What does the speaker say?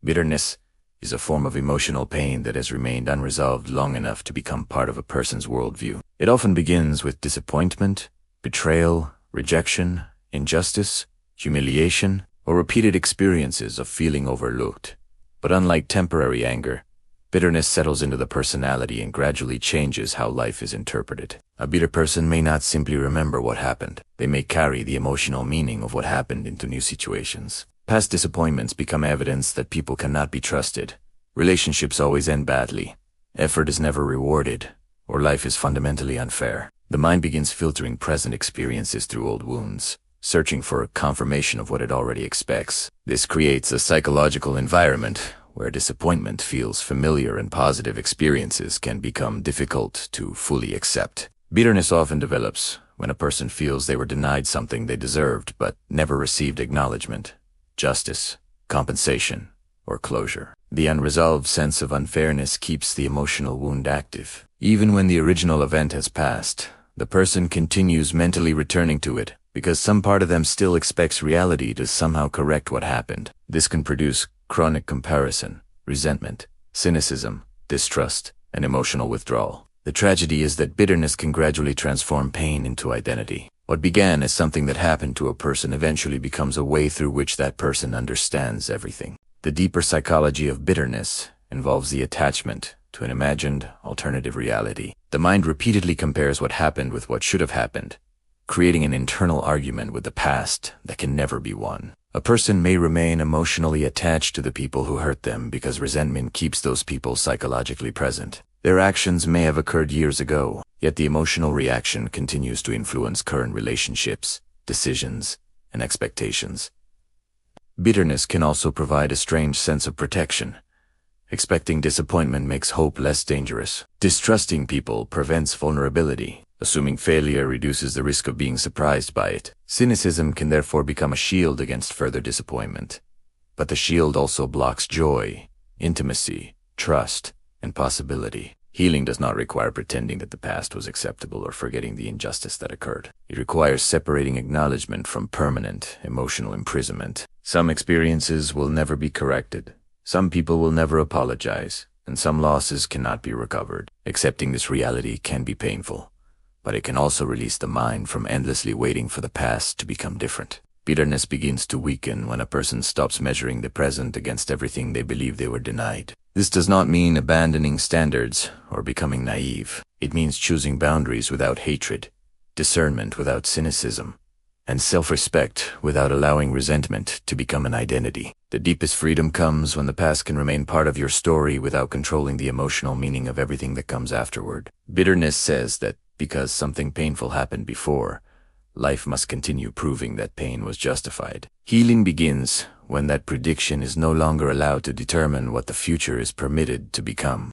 Bitterness is a form of emotional pain that has remained unresolved long enough to become part of a person's worldview. It often begins with disappointment, betrayal, rejection, injustice, humiliation, or repeated experiences of feeling overlooked. But unlike temporary anger, bitterness settles into the personality and gradually changes how life is interpreted. A bitter person may not simply remember what happened. They may carry the emotional meaning of what happened into new situations. Past disappointments become evidence that people cannot be trusted. Relationships always end badly. Effort is never rewarded, or life is fundamentally unfair. The mind begins filtering present experiences through old wounds, searching for confirmation of what it already expects. This creates a psychological environment where disappointment feels familiar and positive experiences can become difficult to fully accept. Bitterness often develops when a person feels they were denied something they deserved but never received acknowledgement, justice, compensation, or closure. The unresolved sense of unfairness keeps the emotional wound active. Even when the original event has passed, the person continues mentally returning to it because some part of them still expects reality to somehow correct what happened. This can produce chronic comparison, resentment, cynicism, distrust, and emotional withdrawal. The tragedy is that bitterness can gradually transform pain into identity. What began as something that happened to a person eventually becomes a way through which that person understands everything. The deeper psychology of bitterness involves the attachment to an imagined alternative reality. The mind repeatedly compares what happened with what should have happened, creating an internal argument with the past that can never be won. A person may remain emotionally attached to the people who hurt them because resentment keeps those people psychologically present. Their actions may have occurred years ago, yet the emotional reaction continues to influence current relationships, decisions, and expectations. Bitterness can also provide a strange sense of protection. Expecting disappointment makes hope less dangerous. Distrusting people prevents vulnerability. Assuming failure reduces the risk of being surprised by it. Cynicism can therefore become a shield against further disappointment. But the shield also blocks joy, intimacy, trust, and possibility. Healing does not require pretending that the past was acceptable or forgetting the injustice that occurred. It requires separating acknowledgement from permanent emotional imprisonment. Some experiences will never be corrected. Some people will never apologize, and some losses cannot be recovered. Accepting this reality can be painful, but it can also release the mind from endlessly waiting for the past to become different. Bitterness begins to weaken when a person stops measuring the present against everything they believe they were denied. This does not mean abandoning standards or becoming naive. It means choosing boundaries without hatred, discernment without cynicism, and self-respect without allowing resentment to become an identity. The deepest freedom comes when the past can remain part of your story without controlling the emotional meaning of everything that comes afterward. Bitterness says that because something painful happened before, life must continue proving that pain was justified. Healing begins when that prediction is no longer allowed to determine what the future is permitted to become.